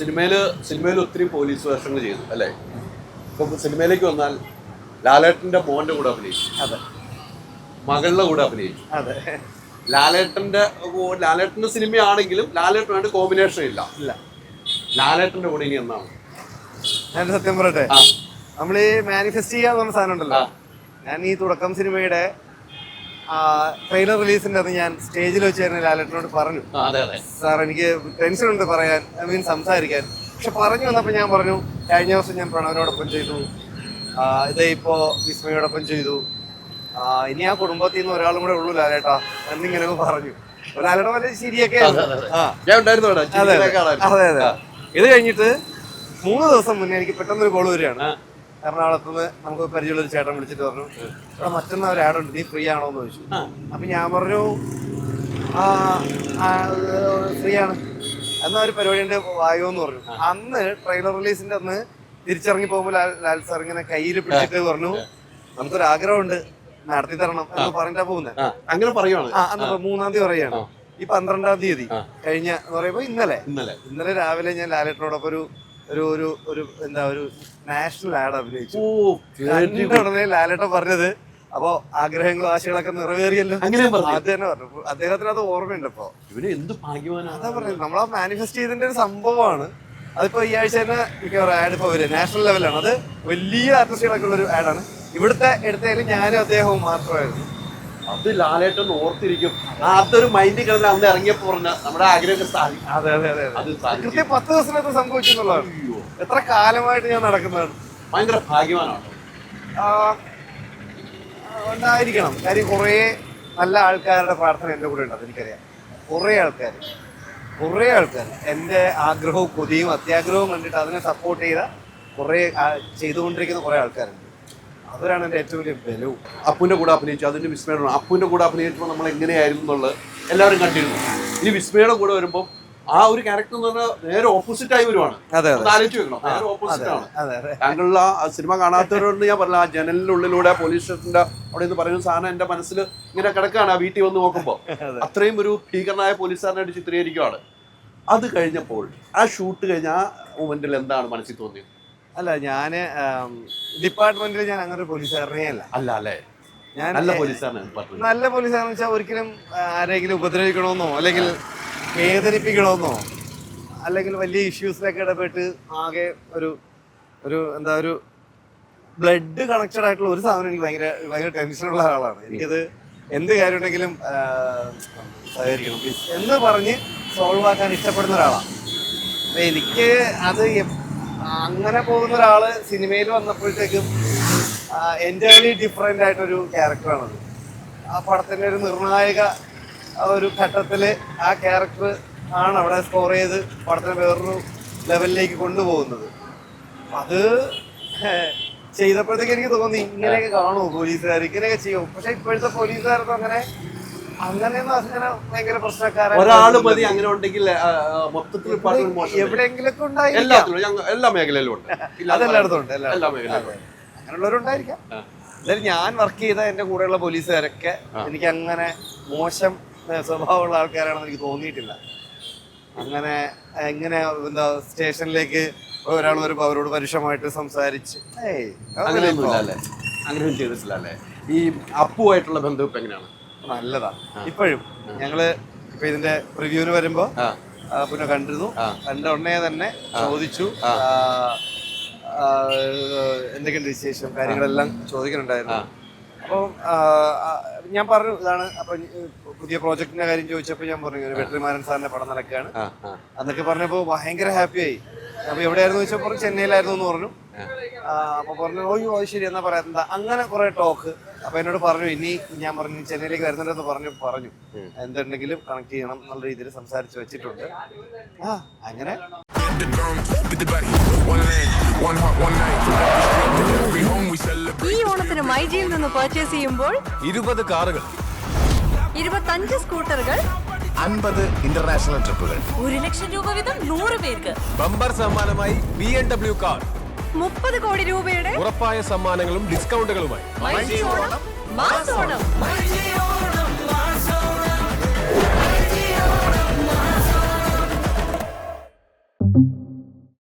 സിനിമയിൽ ഒത്തിരി പോലീസ് വേഷങ്ങൾ ചെയ്തു അല്ലേ? ഇപ്പൊ സിനിമയിലേക്ക് വന്നാൽ ലാലേട്ടന്റെ മോന്റെ കൂടെ അഭിനയിച്ചു, അതെ, മകളുടെ കൂടെ അഭിനയിച്ചു. അതെ. ലാലേട്ടന്റെ സിനിമയാണെങ്കിലും ലാലേട്ടനായിട്ട് കോമ്പിനേഷൻ ഇല്ല. ലാലേട്ടന്റെ കൂടെ ഇനി എന്നാണ്? ഞാൻ സത്യം പറയട്ടെ, നമ്മൾ ഈ മാനിഫെസ്റ്റ് ചെയ്യാന്ന് പറഞ്ഞ സാധനം ഉണ്ടല്ലോ, ഞാൻ ഈ തുടക്കം സിനിമയുടെ ട്രെയിലർ റിലീസിന്റെ അത് ഞാൻ സ്റ്റേജിൽ വെച്ച് തന്നെ ലാലേട്ടനോട് പറഞ്ഞു, സാർ എനിക്ക് ടെൻഷൻ ഉണ്ട് പറയാൻ, സംസാരിക്കാൻ. പക്ഷെ പറഞ്ഞു വന്നപ്പോൾ ഞാൻ പറഞ്ഞു, കഴിഞ്ഞ ദിവസം ഞാൻ പ്രണവിനോടൊപ്പം ചെയ്തു, ഇതേ ഇപ്പോ വിസ്മയോടൊപ്പം ചെയ്തു, ഇനി ആ കുടുംബത്തിൽ നിന്ന് ഒരാളും കൂടെ ഉള്ളൂ ലാലേട്ടാ എന്നിങ്ങനെയൊക്കെ പറഞ്ഞു. ലാലേട്ടൻ വലിയ ശരിയൊക്കെ. അതെ അതെ. ഇത് കഴിഞ്ഞിട്ട് 3 ദിവസം മുന്നേ എനിക്ക് പെട്ടെന്നൊരു കോള് വരികയാണ്. എറണാകുളത്ത് നിന്ന് നമുക്ക് പരിചയമുള്ളൊരു ചേട്ടൻ വിളിച്ചിട്ട് പറഞ്ഞു, ഇവിടെ മറ്റന്നാൾ ഒരു ആഡുണ്ട്, നീ ഫ്രീ ആണോ എന്ന് ചോദിച്ചു. അപ്പൊ ഞാൻ പറഞ്ഞു ഫ്രീ ആണ്, എന്നാ ഒരു പരിപാടി ഉണ്ട് വായോ എന്ന് പറഞ്ഞു. അന്ന് ട്രെയിലർ റിലീസിന്റെ അന്ന് തിരിച്ചിറങ്ങി പോകുമ്പോൾ ലാൽ സാർ ഇങ്ങനെ കയ്യിൽ പിടിച്ചിട്ട് പറഞ്ഞു, നമുക്കൊരു ആഗ്രഹമുണ്ട്, നടത്തി തരണം എന്ന് പറഞ്ഞിട്ടാ പോകുന്നത്. അങ്ങനെ പറയുവാണ്. അന്ന് 3-ാം തീയതി പറയുകയാണ്. ഈ 12-ാം തീയതി കഴിഞ്ഞ എന്ന് പറയുമ്പോ ഇന്നലെ രാവിലെ ഞാൻ ലാലേട്ടനോടൊപ്പം ഒരു എന്താ ഒരു നാഷണൽ ആഡ് അഭിനയിച്ചു. ഉടനെ ലാലേട്ടൻ പറഞ്ഞത്, അപ്പൊ ആഗ്രഹങ്ങളും ആശകളൊക്കെ നിറവേറിയല്ലോ അത് തന്നെ പറഞ്ഞു. അദ്ദേഹത്തിന് അത് ഓർമ്മയുണ്ട്. ഇപ്പൊ എന്ത് ഭാഗ്യവാനാണ്. അതാ പറഞ്ഞത്, നമ്മളാ മാനിഫെസ്റ്റ് ചെയ്തതിന്റെ ഒരു സംഭവമാണ്. അതിപ്പോ ഈ ആഴ്ച തന്നെ മിക്കവാറും ആഡ് ഇപ്പൊ വരും, നാഷണൽ ലെവലാണ്. അത് വലിയ ആർട്ടിസ്റ്റുകളൊക്കെ ഉള്ള ഒരു ആഡാണ്. ഇവിടുത്തെ എടുത്തതിൽ ഞാനും അദ്ദേഹവും മാത്രമായിരുന്നു. അത് ലാലേട്ടൻ ഓർത്തിരിക്കും. അതൊരു മൈൻഡിൽ കിടന്ന് അന്ന് ഇറങ്ങിയപ്പോ പറഞ്ഞ നമ്മുടെ ആഗ്രഹമൊക്കെ സാധിക്കും. അതെ അതെ അതെ. കൃത്യം 10 ദിവസത്തിനകത്ത് സംഭവിച്ചു എന്നുള്ളതാണ്. എത്ര കാലമായിട്ട് ഞാൻ നടക്കുന്നതാണ്. ഭയങ്കര ഭാഗ്യവാനാണ്. ഉണ്ടായിരിക്കണം. കാര്യം കുറേ നല്ല ആൾക്കാരുടെ പ്രാർത്ഥന എൻ്റെ കൂടെ ഉണ്ട്, അതെനിക്കറിയാം. കുറേ ആൾക്കാർ എൻ്റെ ആഗ്രഹവും കൊതിയും അത്യാഗ്രഹവും കണ്ടിട്ട് അതിനെ സപ്പോർട്ട് ചെയ്തുകൊണ്ടിരിക്കുന്ന കുറേ ആൾക്കാരുണ്ട്. അവരാണ് എൻ്റെ ഏറ്റവും വലിയ ബലവും. അപ്പുവിന്റെ കൂടെ അഭിനയിച്ചു, അതിന്റെ വിസ്മയുടെ അപ്പുവിന്റെ കൂടെ അഭിനയിച്ചപ്പോൾ നമ്മൾ എങ്ങനെയായിരുന്നു എന്നുള്ളത് എല്ലാവരും കണ്ടിരുന്നു. ഇനി വിസ്മയുടെ കൂടെ വരുമ്പോൾ ആ ഒരു ക്യാരക്ടർ എന്ന് പറഞ്ഞാൽ നേരെ ഓപ്പോസിറ്റ് ആയി വരുവാണ്. ആലോചിച്ച് വെക്കണം, നേരെ ഓപ്പോസിറ്റ് ആണ്. താങ്കളുടെ ആ സിനിമ കാണാത്തവരോട് ഞാൻ പറഞ്ഞ, ആ ജനലിനുള്ളിലൂടെ പോലീസ് സ്റ്റേഷന്റെ അവിടെ നിന്ന് പറയുന്ന സാധനം എന്റെ മനസ്സിൽ ഇങ്ങനെ കിടക്കുകയാണ്. ആ വീട്ടിൽ വന്ന് നോക്കുമ്പോൾ അത്രയും ഒരു ഭീകരനായ പോലീസുകാരനായിട്ട് ചിത്രീകരിക്കുകയാണ്. അത് കഴിഞ്ഞപ്പോൾ ആ ഷൂട്ട് കഴിഞ്ഞ ആ മൊമെന്റിൽ എന്താണ് മനസ്സിൽ തോന്നിയത്? അല്ല, ഞാന് ഡിപ്പാർട്ട്മെന്റിൽ ഞാൻ അങ്ങനെ ഒരു പോലീസുകാരനേ അല്ല അല്ലേ? ഞാൻ നല്ല പോലീസുകാരനാണ്. നല്ല പോലീസുകാരെന്ന് വെച്ചാൽ ഒരിക്കലും ആരെങ്കിലും ഉപദ്രവിക്കണമെന്നോ അല്ലെങ്കിൽ വേദനിപ്പിക്കണമെന്നോ അല്ലെങ്കിൽ വലിയ ഇഷ്യൂസിലൊക്കെ ഇടപെട്ട് ആകെ ഒരു എന്താ ഒരു ബ്ലഡ് കണക്റ്റഡ് ആയിട്ടുള്ള ഒരു സാധനം എനിക്ക് ഭയങ്കര ടെൻഷനുള്ള ആളാണ്. എനിക്കത് എന്ത് കാര്യം ഉണ്ടെങ്കിലും സഹകരിക്കണം പ്ലീസ് എന്ന് പറഞ്ഞ് സോൾവ് ആക്കാൻ ഇഷ്ടപ്പെടുന്ന ഒരാളാണ്. അപ്പൊ എനിക്ക് അത് അങ്ങനെ പോകുന്ന ഒരാള് സിനിമയിൽ വന്നപ്പോഴത്തേക്കും എൻ്റയർലി ഡിഫറെൻ്റ് ആയിട്ടൊരു ക്യാരക്ടറാണത്. ആ പടത്തിൻ്റെ ഒരു നിർണായക ഒരു ഘട്ടത്തില് ആ ക്യാരക്ടർ ആണ് അവിടെ സ്കോർ ചെയ്ത് പടത്തിനെ വേറൊരു ലെവലിലേക്ക് കൊണ്ടുപോകുന്നത്. അത് ചെയ്തപ്പോഴത്തേക്ക് എനിക്ക് തോന്നി, ഇങ്ങനെയൊക്കെ കാണുമോ പോലീസുകാർ, ഇങ്ങനെയൊക്കെ ചെയ്യും. പക്ഷെ ഇപ്പോഴത്തെ പോലീസുകാർക്ക് അങ്ങനെയൊന്നും അങ്ങനെ ഭയങ്കര പ്രശ്നക്കാരാണ്. ഒരാള് മതി അങ്ങനെ ഉണ്ടെങ്കിൽ മൊത്തത്തിൽ എവിടെയെങ്കിലൊക്കെ ഉണ്ടായിരിക്കും. എല്ലാ മേഖലയിലും ഉണ്ട്, അതെല്ലായിടത്തും ഉണ്ട്, എല്ലാ മേഖലയിലും അങ്ങനെയുള്ളവരുണ്ടായിരിക്കാം. എന്തായാലും ഞാൻ വർക്ക് ചെയ്ത എൻ്റെ കൂടെയുള്ള പോലീസുകാരൊക്കെ എനിക്ക് അങ്ങനെ മോശം സ്വഭാവമുള്ള ആൾക്കാരാണെന്ന് എനിക്ക് തോന്നിയിട്ടില്ല. അങ്ങനെ എങ്ങനെ എന്താ സ്റ്റേഷനിലേക്ക് ഒരാൾ വരുമ്പോൾ അവരോട് പരുഷമായിട്ട് സംസാരിച്ച് അങ്ങനെയൊന്നും ചെയ്തിട്ടില്ല അല്ലേ? ഈ അപ്പുവായിട്ടുള്ള ബന്ധം ഇപ്പൊ എങ്ങനെയാണ്? നല്ലതാ. ഇപ്പോഴും ഞങ്ങള് ഇപ്പൊ ഇതിന്റെ റിവ്യൂവിന് വരുമ്പോ പിന്നെ കണ്ടിരുന്നു. കണ്ട ഉടനെ തന്നെ ചോദിച്ചു എന്തൊക്കെയുണ്ട് വിശേഷം, കാര്യങ്ങളെല്ലാം ചോദിക്കുന്നുണ്ടായിരുന്നു. അപ്പോൾ ഞാൻ പറഞ്ഞു ഇതാണ്. അപ്പൊ പുതിയ പ്രോജക്റ്റിന്റെ കാര്യം ചോദിച്ചപ്പോൾ ഞാൻ പറഞ്ഞു വെട്രിമാരൻ സാറിന്റെ പടം നടക്കുകയാണ് എന്നൊക്കെ പറഞ്ഞപ്പോൾ ഭയങ്കര ഹാപ്പിയായി. അപ്പൊ എവിടെയായിരുന്നു ചോദിച്ചപ്പോൾ ചെന്നൈയിലായിരുന്നു എന്ന് പറഞ്ഞു. അപ്പൊ പറഞ്ഞു ഓയ്യോ അത് ശരി എന്നാ പറയാ എന്താ അങ്ങനെ കുറെ ടോക്ക്. അപ്പൊ എന്നോട് പറഞ്ഞു ഇനി ഞാൻ പറഞ്ഞു ചെന്നൈയിലേക്ക് വരുന്നുണ്ടെന്ന് പറഞ്ഞു എന്തുണ്ടെങ്കിലും കണക്ട് ചെയ്യണം എന്നുള്ള രീതിയിൽ സംസാരിച്ച് വെച്ചിട്ടുണ്ട്. അങ്ങനെ ഈ ഓണത്തിന് മൈജിയിൽ നിന്ന് പർച്ചേസ് ചെയ്യുമ്പോൾ 20 കാറുകൾ, 25 സ്കൂട്ടറുകൾ, 50 ഇന്റർനാഷണൽ ട്രിപ്പുകൾ, 1 ലക്ഷം രൂപ വീതം 100 പേർക്ക് ബമ്പർ സമ്മാനമായി BMW കാർ, 30 കോടി രൂപയുടെ ഉറപ്പായ സമ്മാനങ്ങളും ഡിസ്കൗണ്ടുകളുമായി മൈജി ഓണം മാസ് ഓണം.